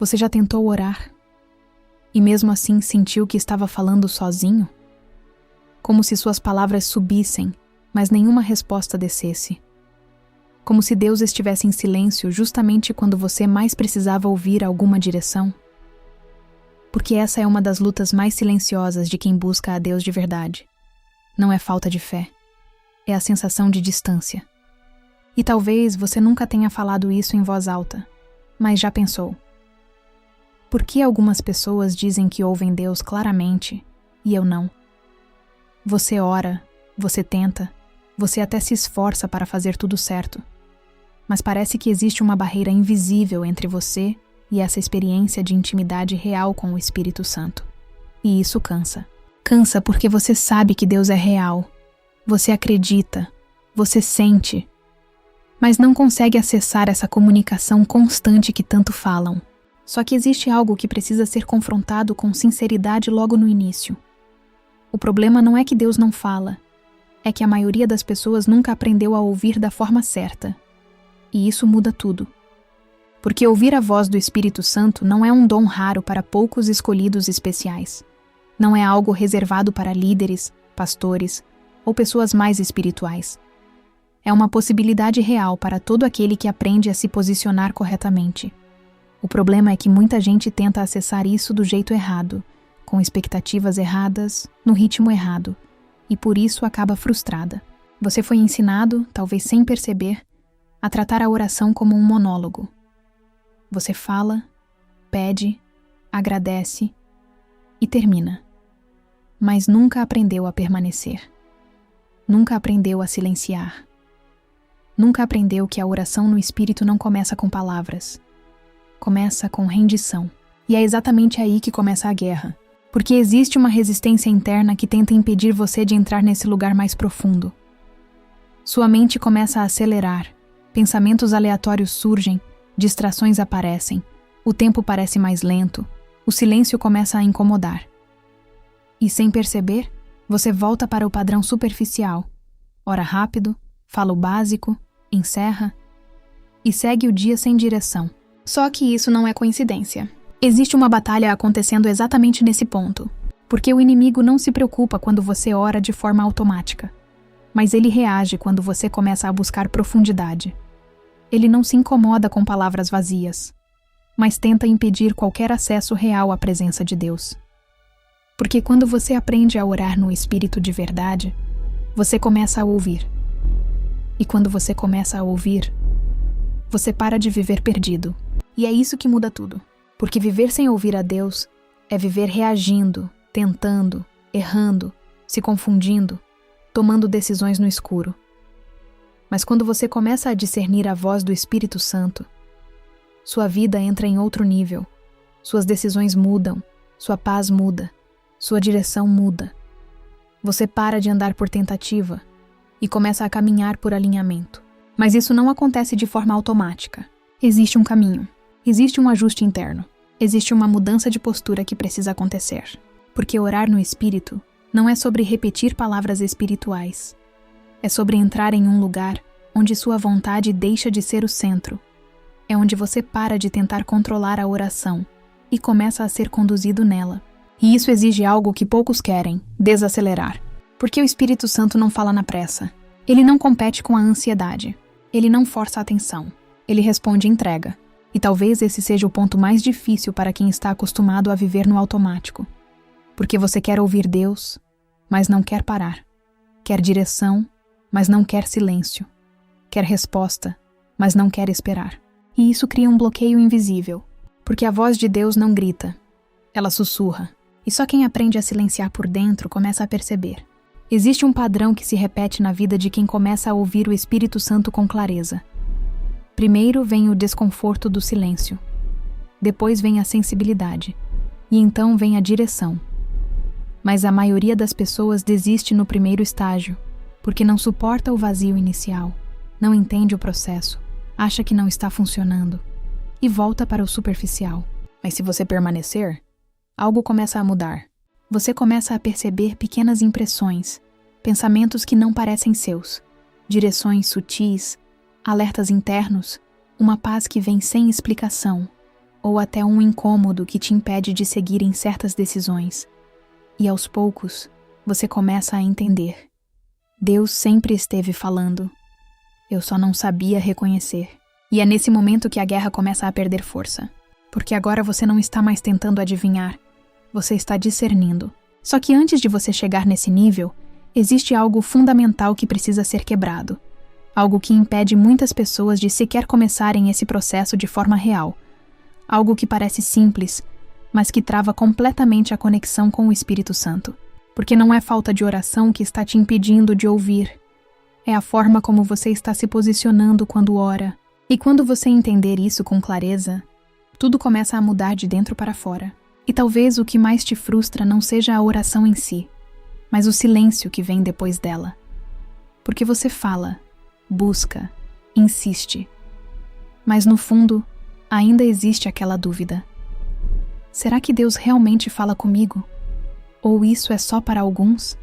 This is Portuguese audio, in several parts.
Você já tentou orar? E mesmo assim sentiu que estava falando sozinho? Como se suas palavras subissem, mas nenhuma resposta descesse. Como se Deus estivesse em silêncio justamente quando você mais precisava ouvir alguma direção. Porque essa é uma das lutas mais silenciosas de quem busca a Deus de verdade. Não é falta de fé. É a sensação de distância. E talvez você nunca tenha falado isso em voz alta, mas já pensou. Por que algumas pessoas dizem que ouvem Deus claramente e eu não? Você ora, você tenta, você até se esforça para fazer tudo certo. Mas parece que existe uma barreira invisível entre você e essa experiência de intimidade real com o Espírito Santo. E isso cansa. Cansa porque você sabe que Deus é real. Você acredita, você sente, mas não consegue acessar essa comunicação constante que tanto falam. Só que existe algo que precisa ser confrontado com sinceridade logo no início. O problema não é que Deus não fala, é que a maioria das pessoas nunca aprendeu a ouvir da forma certa. E isso muda tudo. Porque ouvir a voz do Espírito Santo não é um dom raro para poucos escolhidos especiais. Não é algo reservado para líderes, pastores ou pessoas mais espirituais. É uma possibilidade real para todo aquele que aprende a se posicionar corretamente. O problema é que muita gente tenta acessar isso do jeito errado, com expectativas erradas, no ritmo errado, e por isso acaba frustrada. Você foi ensinado, talvez sem perceber, a tratar a oração como um monólogo. Você fala, pede, agradece e termina. Mas nunca aprendeu a permanecer. Nunca aprendeu a silenciar. Nunca aprendeu que a oração no Espírito não começa com palavras. Começa com rendição. E é exatamente aí que começa a guerra. Porque existe uma resistência interna que tenta impedir você de entrar nesse lugar mais profundo. Sua mente começa a acelerar. Pensamentos aleatórios surgem, distrações aparecem, o tempo parece mais lento, o silêncio começa a incomodar. E sem perceber, você volta para o padrão superficial. Ora rápido, fala o básico, encerra e segue o dia sem direção. Só que isso não é coincidência. Existe uma batalha acontecendo exatamente nesse ponto, porque o inimigo não se preocupa quando você ora de forma automática, mas ele reage quando você começa a buscar profundidade. Ele não se incomoda com palavras vazias, mas tenta impedir qualquer acesso real à presença de Deus. Porque quando você aprende a orar no Espírito de verdade, você começa a ouvir. E quando você começa a ouvir, você para de viver perdido. E é isso que muda tudo. Porque viver sem ouvir a Deus é viver reagindo, tentando, errando, se confundindo, tomando decisões no escuro. Mas quando você começa a discernir a voz do Espírito Santo, sua vida entra em outro nível, suas decisões mudam, sua paz muda, sua direção muda. Você para de andar por tentativa e começa a caminhar por alinhamento. Mas isso não acontece de forma automática. Existe um caminho, existe um ajuste interno, existe uma mudança de postura que precisa acontecer. Porque orar no Espírito não é sobre repetir palavras espirituais. É sobre entrar em um lugar onde sua vontade deixa de ser o centro. É onde você para de tentar controlar a oração e começa a ser conduzido nela. E isso exige algo que poucos querem, desacelerar. Porque o Espírito Santo não fala na pressa. Ele não compete com a ansiedade. Ele não força a atenção. Ele responde e entrega. E talvez esse seja o ponto mais difícil para quem está acostumado a viver no automático. Porque você quer ouvir Deus, mas não quer parar. Quer direção, mas não quer silêncio. Quer resposta, mas não quer esperar. E isso cria um bloqueio invisível. Porque a voz de Deus não grita. Ela sussurra. E só quem aprende a silenciar por dentro começa a perceber. Existe um padrão que se repete na vida de quem começa a ouvir o Espírito Santo com clareza. Primeiro vem o desconforto do silêncio. Depois vem a sensibilidade. E então vem a direção. Mas a maioria das pessoas desiste no primeiro estágio, porque não suporta o vazio inicial, não entende o processo, acha que não está funcionando, e volta para o superficial. Mas se você permanecer, algo começa a mudar. Você começa a perceber pequenas impressões, pensamentos que não parecem seus, direções sutis, alertas internos, uma paz que vem sem explicação. ou até um incômodo que te impede de seguir em certas decisões. E aos poucos, você começa a entender. Deus sempre esteve falando. Eu só não sabia reconhecer. E é nesse momento que a guerra começa a perder força. Porque agora você não está mais tentando adivinhar. Você está discernindo. Só que antes de você chegar nesse nível, existe algo fundamental que precisa ser quebrado. Algo que impede muitas pessoas de sequer começarem esse processo de forma real. Algo que parece simples, mas que trava completamente a conexão com o Espírito Santo. Porque não é falta de oração que está te impedindo de ouvir. É a forma como você está se posicionando quando ora. E quando você entender isso com clareza, tudo começa a mudar de dentro para fora. E talvez o que mais te frustra não seja a oração em si, mas o silêncio que vem depois dela. Porque você fala, busca, insiste. Mas no fundo, ainda existe aquela dúvida. Será que Deus realmente fala comigo? Ou isso é só para alguns?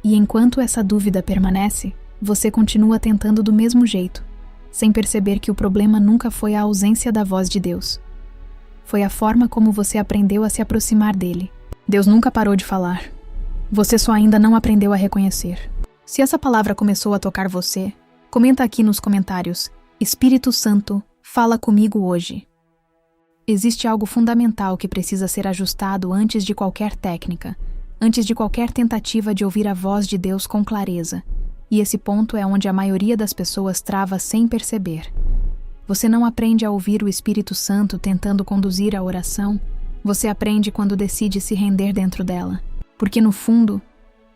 E enquanto essa dúvida permanece, você continua tentando do mesmo jeito, sem perceber que o problema nunca foi a ausência da voz de Deus. Foi a forma como você aprendeu a se aproximar dele. Deus nunca parou de falar. Você só ainda não aprendeu a reconhecer. Se essa palavra começou a tocar você, comenta aqui nos comentários: Espírito Santo, fala comigo hoje. Existe algo fundamental que precisa ser ajustado antes de qualquer técnica, antes de qualquer tentativa de ouvir a voz de Deus com clareza. E esse ponto é onde a maioria das pessoas trava sem perceber. Você não aprende a ouvir o Espírito Santo tentando conduzir a oração, você aprende quando decide se render dentro dela. Porque no fundo,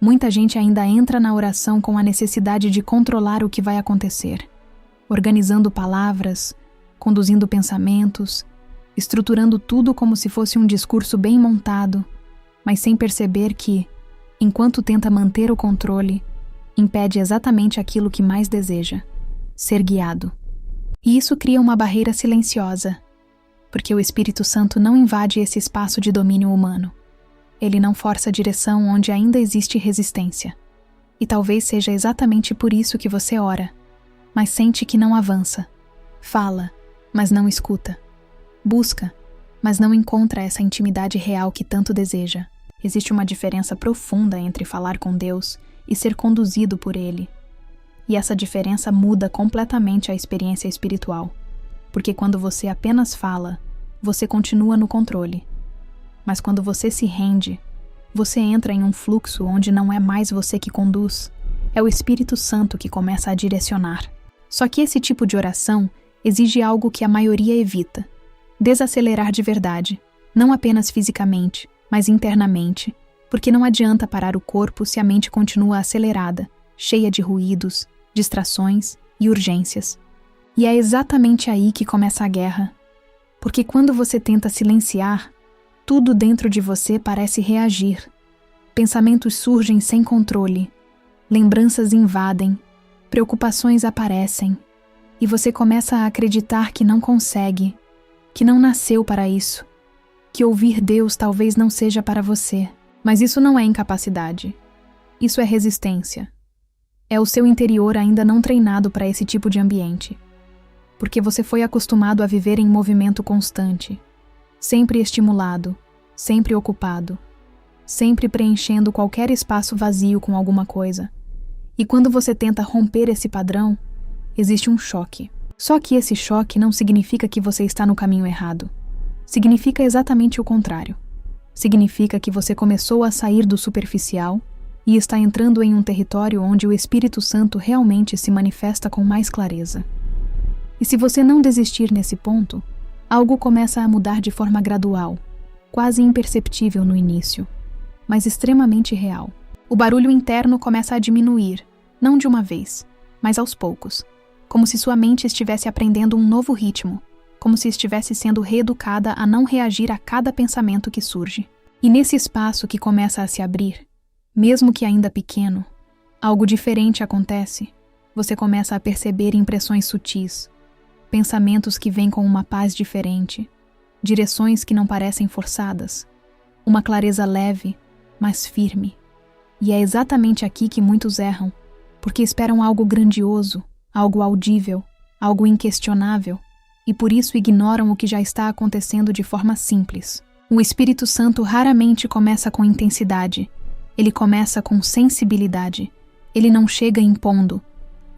muita gente ainda entra na oração com a necessidade de controlar o que vai acontecer, organizando palavras, conduzindo pensamentos, estruturando tudo como se fosse um discurso bem montado, mas sem perceber que, enquanto tenta manter o controle, impede exatamente aquilo que mais deseja: ser guiado. E isso cria uma barreira silenciosa, porque o Espírito Santo não invade esse espaço de domínio humano. Ele não força a direção onde ainda existe resistência. E talvez seja exatamente por isso que você ora, mas sente que não avança. Fala, mas não escuta. Busca, mas não encontra essa intimidade real que tanto deseja. Existe uma diferença profunda entre falar com Deus e ser conduzido por Ele. E essa diferença muda completamente a experiência espiritual, porque quando você apenas fala, você continua no controle. Mas quando você se rende, você entra em um fluxo onde não é mais você que conduz, é o Espírito Santo que começa a direcionar. Só que esse tipo de oração exige algo que a maioria evita: desacelerar de verdade, não apenas fisicamente, mas internamente, porque não adianta parar o corpo se a mente continua acelerada, cheia de ruídos, distrações e urgências. E é exatamente aí que começa a guerra. Porque quando você tenta silenciar, tudo dentro de você parece reagir. Pensamentos surgem sem controle, lembranças invadem, preocupações aparecem, e você começa a acreditar que não consegue, que não nasceu para isso, que ouvir Deus talvez não seja para você. Mas isso não é incapacidade. Isso é resistência. É o seu interior ainda não treinado para esse tipo de ambiente. Porque você foi acostumado a viver em movimento constante, sempre estimulado, sempre ocupado, sempre preenchendo qualquer espaço vazio com alguma coisa. E quando você tenta romper esse padrão, existe um choque. Só que esse choque não significa que você está no caminho errado. Significa exatamente o contrário. Significa que você começou a sair do superficial e está entrando em um território onde o Espírito Santo realmente se manifesta com mais clareza. E se você não desistir nesse ponto, algo começa a mudar de forma gradual, quase imperceptível no início, mas extremamente real. O barulho interno começa a diminuir, não de uma vez, mas aos poucos, como se sua mente estivesse aprendendo um novo ritmo, como se estivesse sendo reeducada a não reagir a cada pensamento que surge. E nesse espaço que começa a se abrir, mesmo que ainda pequeno, algo diferente acontece. Você começa a perceber impressões sutis, pensamentos que vêm com uma paz diferente, direções que não parecem forçadas, uma clareza leve, mas firme. E é exatamente aqui que muitos erram, porque esperam algo grandioso, algo audível, algo inquestionável, e por isso ignoram o que já está acontecendo de forma simples. O Espírito Santo raramente começa com intensidade. Ele começa com sensibilidade. Ele não chega impondo.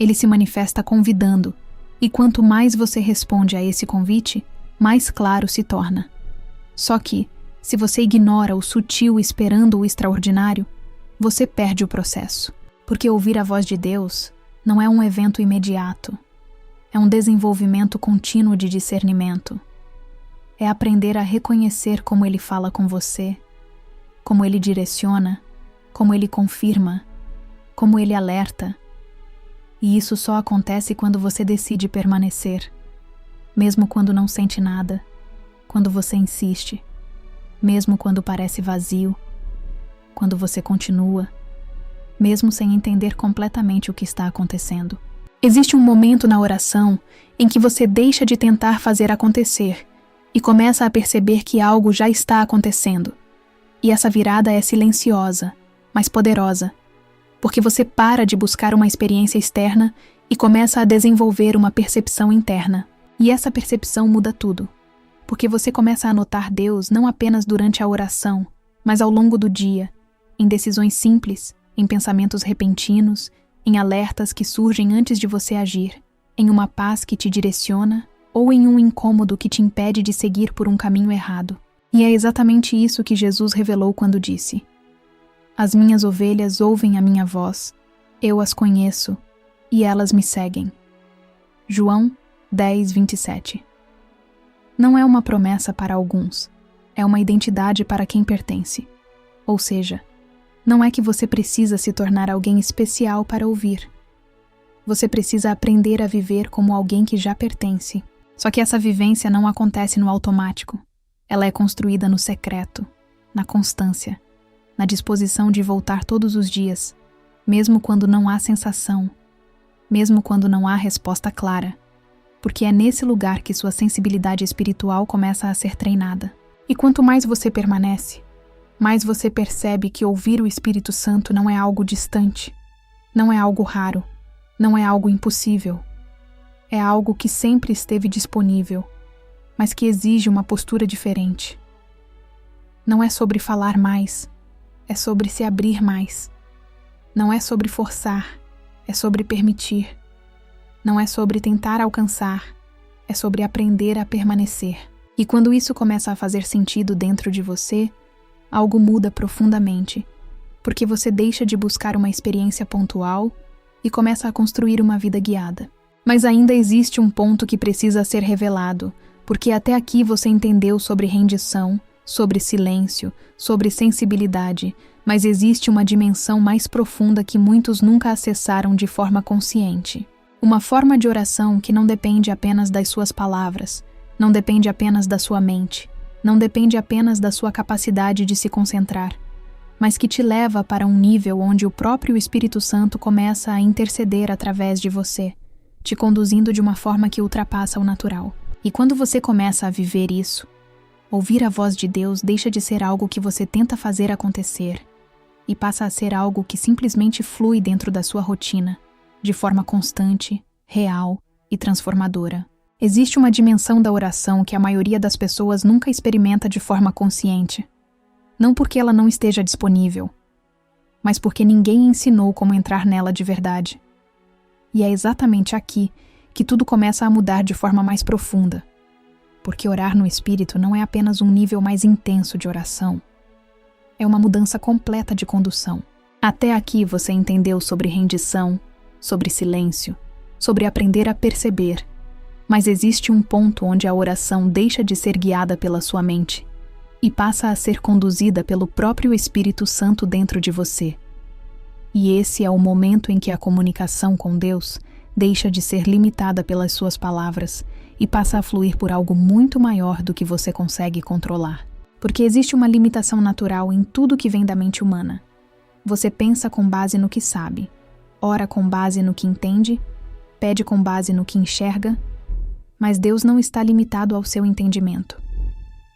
Ele se manifesta convidando. E quanto mais você responde a esse convite, mais claro se torna. Só que, se você ignora o sutil esperando o extraordinário, você perde o processo. Porque ouvir a voz de Deus não é um evento imediato. É um desenvolvimento contínuo de discernimento. É aprender a reconhecer como Ele fala com você, como Ele direciona, como Ele confirma, como Ele alerta. E isso só acontece quando você decide permanecer, mesmo quando não sente nada, quando você insiste, mesmo quando parece vazio, quando você continua, mesmo sem entender completamente o que está acontecendo. Existe um momento na oração em que você deixa de tentar fazer acontecer e começa a perceber que algo já está acontecendo. E essa virada é silenciosa, mas poderosa, porque você para de buscar uma experiência externa e começa a desenvolver uma percepção interna. E essa percepção muda tudo, porque você começa a notar Deus não apenas durante a oração, mas ao longo do dia, em decisões simples, em pensamentos repentinos, em alertas que surgem antes de você agir, em uma paz que te direciona ou em um incômodo que te impede de seguir por um caminho errado. E é exatamente isso que Jesus revelou quando disse: "As minhas ovelhas ouvem a minha voz, eu as conheço, e elas me seguem." João 10:27. Não é uma promessa para alguns, é uma identidade para quem pertence. Ou seja, não é que você precisa se tornar alguém especial para ouvir. Você precisa aprender a viver como alguém que já pertence. Só que essa vivência não acontece no automático. Ela é construída no secreto, na constância, na disposição de voltar todos os dias, mesmo quando não há sensação, mesmo quando não há resposta clara, porque é nesse lugar que sua sensibilidade espiritual começa a ser treinada. E quanto mais você permanece, mais você percebe que ouvir o Espírito Santo não é algo distante, não é algo raro, não é algo impossível. É algo que sempre esteve disponível, mas que exige uma postura diferente. Não é sobre falar mais, é sobre se abrir mais. Não é sobre forçar, é sobre permitir. Não é sobre tentar alcançar, é sobre aprender a permanecer. E quando isso começa a fazer sentido dentro de você, algo muda profundamente, porque você deixa de buscar uma experiência pontual e começa a construir uma vida guiada. Mas ainda existe um ponto que precisa ser revelado, porque até aqui você entendeu sobre rendição, sobre silêncio, sobre sensibilidade, mas existe uma dimensão mais profunda que muitos nunca acessaram de forma consciente. Uma forma de oração que não depende apenas das suas palavras, não depende apenas da sua mente, não depende apenas da sua capacidade de se concentrar, mas que te leva para um nível onde o próprio Espírito Santo começa a interceder através de você, te conduzindo de uma forma que ultrapassa o natural. E quando você começa a viver isso, ouvir a voz de Deus deixa de ser algo que você tenta fazer acontecer e passa a ser algo que simplesmente flui dentro da sua rotina, de forma constante, real e transformadora. Existe uma dimensão da oração que a maioria das pessoas nunca experimenta de forma consciente. Não porque ela não esteja disponível, mas porque ninguém ensinou como entrar nela de verdade. E é exatamente aqui que tudo começa a mudar de forma mais profunda. Porque orar no Espírito não é apenas um nível mais intenso de oração. É uma mudança completa de condução. Até aqui você entendeu sobre rendição, sobre silêncio, sobre aprender a perceber. Mas existe um ponto onde a oração deixa de ser guiada pela sua mente e passa a ser conduzida pelo próprio Espírito Santo dentro de você. E esse é o momento em que a comunicação com Deus deixa de ser limitada pelas suas palavras e passa a fluir por algo muito maior do que você consegue controlar. Porque existe uma limitação natural em tudo que vem da mente humana. Você pensa com base no que sabe, ora com base no que entende, pede com base no que enxerga, mas Deus não está limitado ao seu entendimento.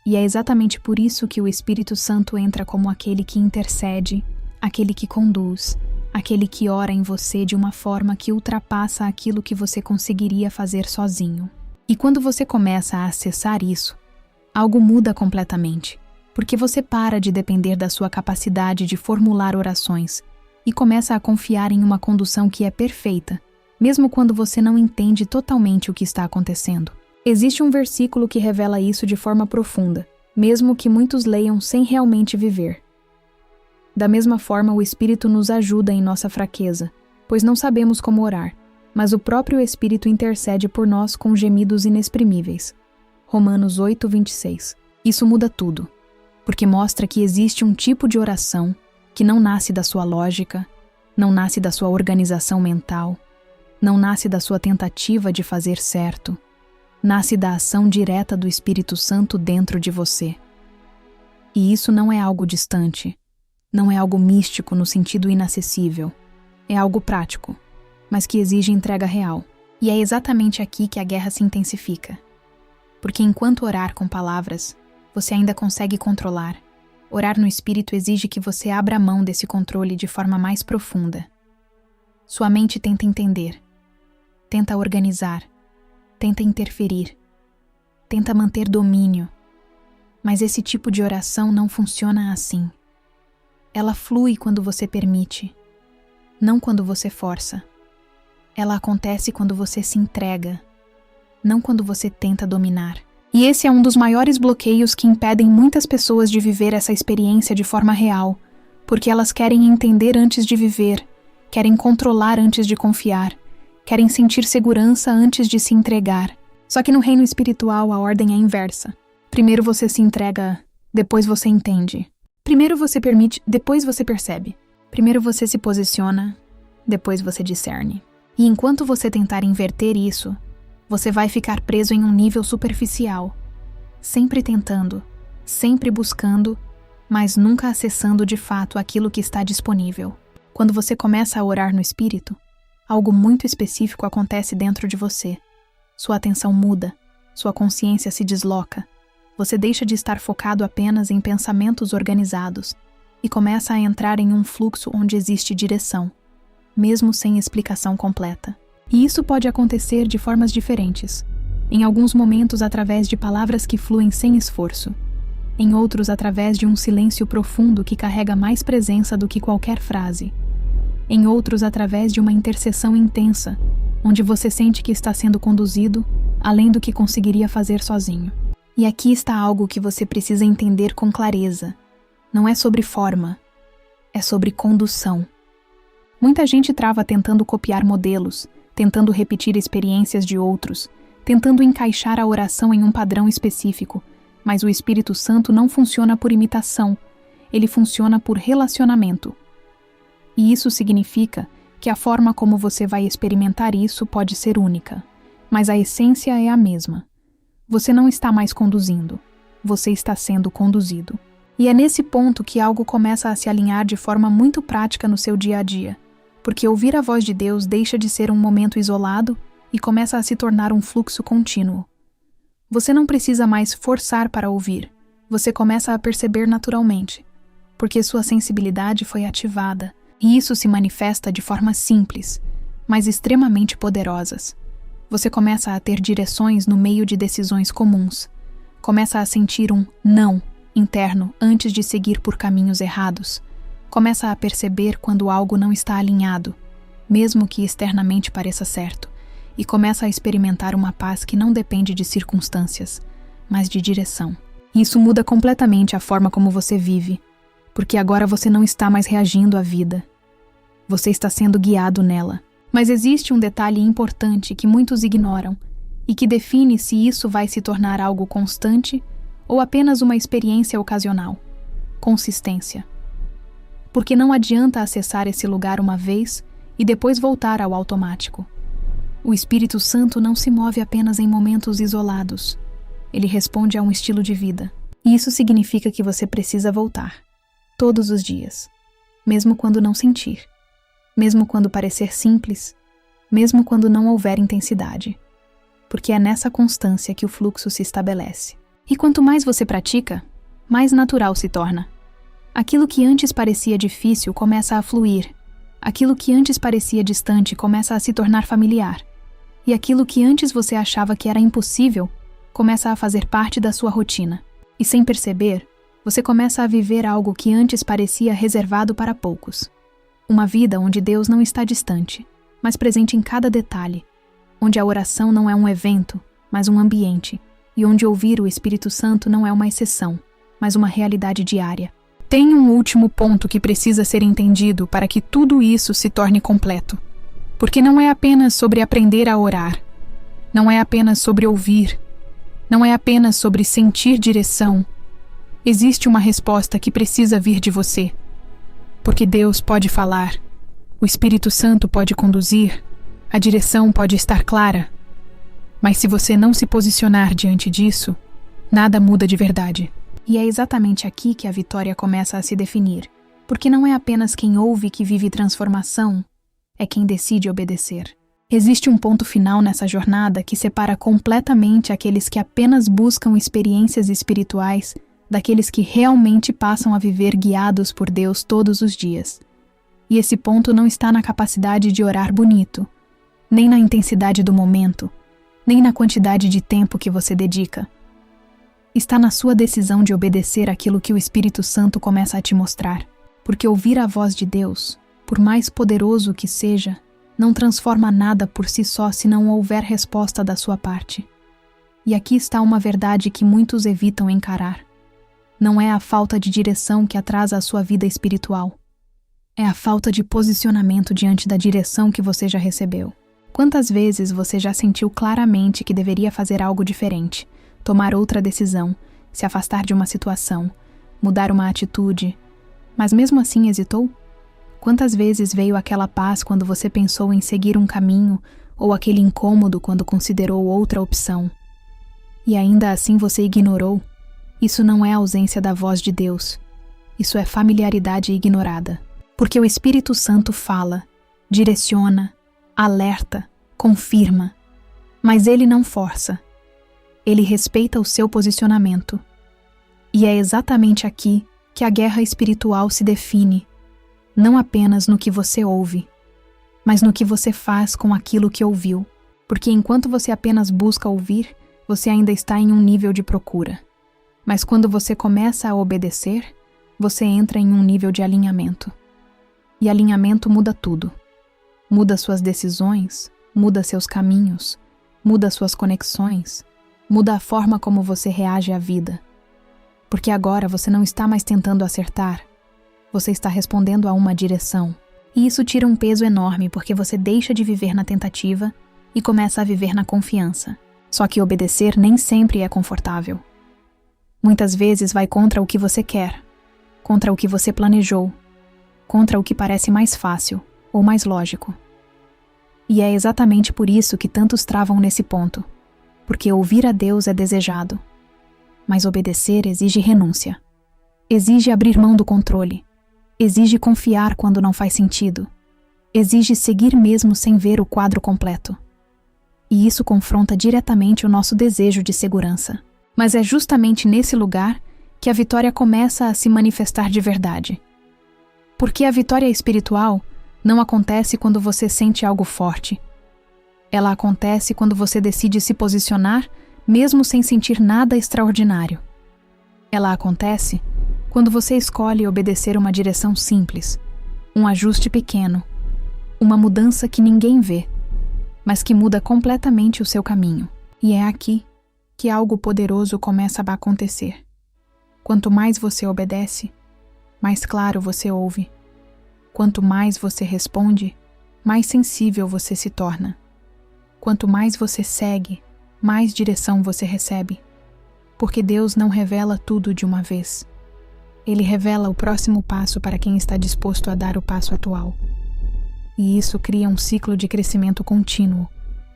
E é exatamente por isso que o Espírito Santo entra como aquele que intercede, aquele que conduz, aquele que ora em você de uma forma que ultrapassa aquilo que você conseguiria fazer sozinho. E quando você começa a acessar isso, algo muda completamente, porque você para de depender da sua capacidade de formular orações e começa a confiar em uma condução que é perfeita, mesmo quando você não entende totalmente o que está acontecendo. Existe um versículo que revela isso de forma profunda, mesmo que muitos leiam sem realmente viver. Da mesma forma, o Espírito nos ajuda em nossa fraqueza, pois não sabemos como orar, mas o próprio Espírito intercede por nós com gemidos inexprimíveis. Romanos 8:26. Isso muda tudo, porque mostra que existe um tipo de oração que não nasce da sua lógica, não nasce da sua organização mental, não nasce da sua tentativa de fazer certo, nasce da ação direta do Espírito Santo dentro de você. E isso não é algo distante, não é algo místico no sentido inacessível, é algo prático, mas que exige entrega real. E é exatamente aqui que a guerra se intensifica. Porque enquanto orar com palavras, você ainda consegue controlar. Orar no Espírito exige que você abra a mão desse controle de forma mais profunda. Sua mente tenta entender, tenta organizar, tenta interferir, tenta manter domínio. Mas esse tipo de oração não funciona assim. Ela flui quando você permite, não quando você força. Ela acontece quando você se entrega, não quando você tenta dominar. E esse é um dos maiores bloqueios que impedem muitas pessoas de viver essa experiência de forma real, porque elas querem entender antes de viver, querem controlar antes de confiar, querem sentir segurança antes de se entregar. Só que no reino espiritual a ordem é inversa. Primeiro você se entrega, depois você entende. Primeiro você permite, depois você percebe. Primeiro você se posiciona, depois você discerne. E enquanto você tentar inverter isso, você vai ficar preso em um nível superficial, sempre tentando, sempre buscando, mas nunca acessando de fato aquilo que está disponível. Quando você começa a orar no Espírito, algo muito específico acontece dentro de você. Sua atenção muda, sua consciência se desloca. Você deixa de estar focado apenas em pensamentos organizados e começa a entrar em um fluxo onde existe direção, mesmo sem explicação completa. E isso pode acontecer de formas diferentes. Em alguns momentos através de palavras que fluem sem esforço. Em outros através de um silêncio profundo que carrega mais presença do que qualquer frase. Em outros através de uma intercessão intensa, onde você sente que está sendo conduzido além do que conseguiria fazer sozinho. E aqui está algo que você precisa entender com clareza. Não é sobre forma, é sobre condução. Muita gente trava tentando copiar modelos, tentando repetir experiências de outros, tentando encaixar a oração em um padrão específico, mas o Espírito Santo não funciona por imitação, ele funciona por relacionamento. E isso significa que a forma como você vai experimentar isso pode ser única, mas a essência é a mesma. Você não está mais conduzindo, você está sendo conduzido. E é nesse ponto que algo começa a se alinhar de forma muito prática no seu dia a dia. Porque ouvir a voz de Deus deixa de ser um momento isolado e começa a se tornar um fluxo contínuo. Você não precisa mais forçar para ouvir, você começa a perceber naturalmente, porque sua sensibilidade foi ativada, e isso se manifesta de formas simples, mas extremamente poderosas. Você começa a ter direções no meio de decisões comuns, começa a sentir um não interno antes de seguir por caminhos errados. Começa a perceber quando algo não está alinhado, mesmo que externamente pareça certo, e começa a experimentar uma paz que não depende de circunstâncias, mas de direção. Isso muda completamente a forma como você vive, porque agora você não está mais reagindo à vida. Você está sendo guiado nela. Mas existe um detalhe importante que muitos ignoram, e que define se isso vai se tornar algo constante ou apenas uma experiência ocasional: consistência. Porque não adianta acessar esse lugar uma vez e depois voltar ao automático. O Espírito Santo não se move apenas em momentos isolados. Ele responde a um estilo de vida. E isso significa que você precisa voltar. Todos os dias. Mesmo quando não sentir. Mesmo quando parecer simples. Mesmo quando não houver intensidade. Porque é nessa constância que o fluxo se estabelece. E quanto mais você pratica, mais natural se torna. Aquilo que antes parecia difícil começa a fluir. Aquilo que antes parecia distante começa a se tornar familiar. E aquilo que antes você achava que era impossível começa a fazer parte da sua rotina. E sem perceber, você começa a viver algo que antes parecia reservado para poucos. Uma vida onde Deus não está distante, mas presente em cada detalhe, onde a oração não é um evento, mas um ambiente, e onde ouvir o Espírito Santo não é uma exceção, mas uma realidade diária. Tem um último ponto que precisa ser entendido para que tudo isso se torne completo. Porque não é apenas sobre aprender a orar, não é apenas sobre ouvir, não é apenas sobre sentir direção. Existe uma resposta que precisa vir de você. Porque Deus pode falar, o Espírito Santo pode conduzir, a direção pode estar clara. Mas se você não se posicionar diante disso, nada muda de verdade. E é exatamente aqui que a vitória começa a se definir. Porque não é apenas quem ouve que vive transformação, é quem decide obedecer. Existe um ponto final nessa jornada que separa completamente aqueles que apenas buscam experiências espirituais daqueles que realmente passam a viver guiados por Deus todos os dias. E esse ponto não está na capacidade de orar bonito, nem na intensidade do momento, nem na quantidade de tempo que você dedica. Está na sua decisão de obedecer aquilo que o Espírito Santo começa a te mostrar. Porque ouvir a voz de Deus, por mais poderoso que seja, não transforma nada por si só se não houver resposta da sua parte. E aqui está uma verdade que muitos evitam encarar. Não é a falta de direção que atrasa a sua vida espiritual. É a falta de posicionamento diante da direção que você já recebeu. Quantas vezes você já sentiu claramente que deveria fazer algo diferente, tomar outra decisão, se afastar de uma situação, mudar uma atitude, mas mesmo assim hesitou? Quantas vezes veio aquela paz quando você pensou em seguir um caminho ou aquele incômodo quando considerou outra opção? E ainda assim você ignorou? Isso não é ausência da voz de Deus. Isso é familiaridade ignorada. Porque o Espírito Santo fala, direciona, alerta, confirma. Mas ele não força. Ele respeita o seu posicionamento. E é exatamente aqui que a guerra espiritual se define. Não apenas no que você ouve, mas no que você faz com aquilo que ouviu. Porque enquanto você apenas busca ouvir, você ainda está em um nível de procura. Mas quando você começa a obedecer, você entra em um nível de alinhamento. E alinhamento muda tudo. Muda suas decisões, muda seus caminhos, muda suas conexões, muda a forma como você reage à vida. Porque agora você não está mais tentando acertar, você está respondendo a uma direção. E isso tira um peso enorme porque você deixa de viver na tentativa e começa a viver na confiança. Só que obedecer nem sempre é confortável. Muitas vezes vai contra o que você quer, contra o que você planejou, contra o que parece mais fácil ou mais lógico. E é exatamente por isso que tantos travam nesse ponto, porque ouvir a Deus é desejado, mas obedecer exige renúncia, exige abrir mão do controle, exige confiar quando não faz sentido, exige seguir mesmo sem ver o quadro completo. E isso confronta diretamente o nosso desejo de segurança. Mas é justamente nesse lugar que a vitória começa a se manifestar de verdade. Porque a vitória espiritual não acontece quando você sente algo forte. Ela acontece quando você decide se posicionar mesmo sem sentir nada extraordinário. Ela acontece quando você escolhe obedecer uma direção simples, um ajuste pequeno, uma mudança que ninguém vê, mas que muda completamente o seu caminho. E é aqui que algo poderoso começa a acontecer. Quanto mais você obedece, mais claro você ouve. Quanto mais você responde, mais sensível você se torna. Quanto mais você segue, mais direção você recebe. Porque Deus não revela tudo de uma vez. Ele revela o próximo passo para quem está disposto a dar o passo atual. E isso cria um ciclo de crescimento contínuo,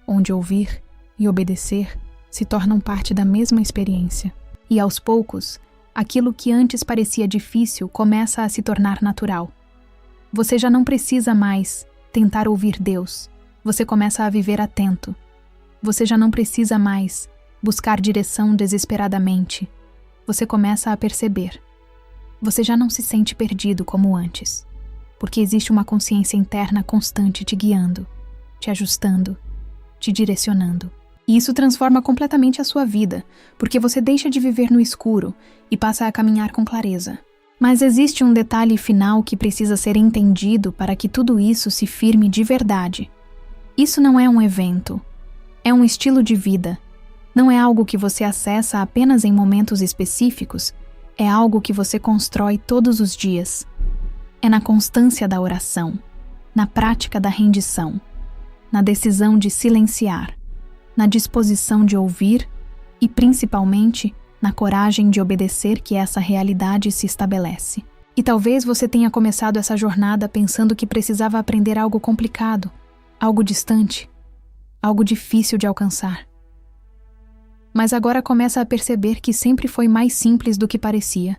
onde ouvir e obedecer se tornam parte da mesma experiência. E aos poucos, aquilo que antes parecia difícil começa a se tornar natural. Você já não precisa mais tentar ouvir Deus. Você começa a viver atento. Você já não precisa mais buscar direção desesperadamente. Você começa a perceber. Você já não se sente perdido como antes, porque existe uma consciência interna constante te guiando, te ajustando, te direcionando. E isso transforma completamente a sua vida, porque você deixa de viver no escuro e passa a caminhar com clareza. Mas existe um detalhe final que precisa ser entendido para que tudo isso se firme de verdade. Isso não é um evento, é um estilo de vida. Não é algo que você acessa apenas em momentos específicos, é algo que você constrói todos os dias. É na constância da oração, na prática da rendição, na decisão de silenciar, na disposição de ouvir e, principalmente, na coragem de obedecer que essa realidade se estabelece. E talvez você tenha começado essa jornada pensando que precisava aprender algo complicado, algo distante, algo difícil de alcançar. Mas agora começa a perceber que sempre foi mais simples do que parecia.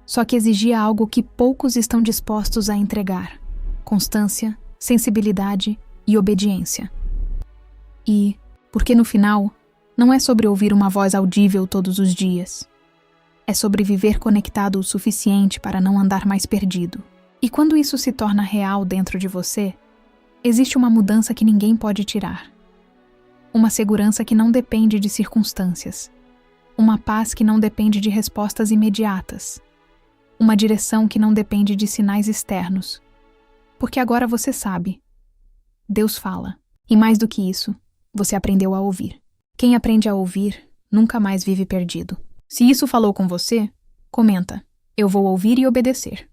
Só que exigia algo que poucos estão dispostos a entregar: constância, sensibilidade e obediência. E, porque no final, não é sobre ouvir uma voz audível todos os dias. É sobre viver conectado o suficiente para não andar mais perdido. E quando isso se torna real dentro de você, existe uma mudança que ninguém pode tirar. Uma segurança que não depende de circunstâncias. Uma paz que não depende de respostas imediatas. Uma direção que não depende de sinais externos. Porque agora você sabe. Deus fala. E mais do que isso, você aprendeu a ouvir. Quem aprende a ouvir, nunca mais vive perdido. Se isso falou com você, comenta. Eu vou ouvir e obedecer.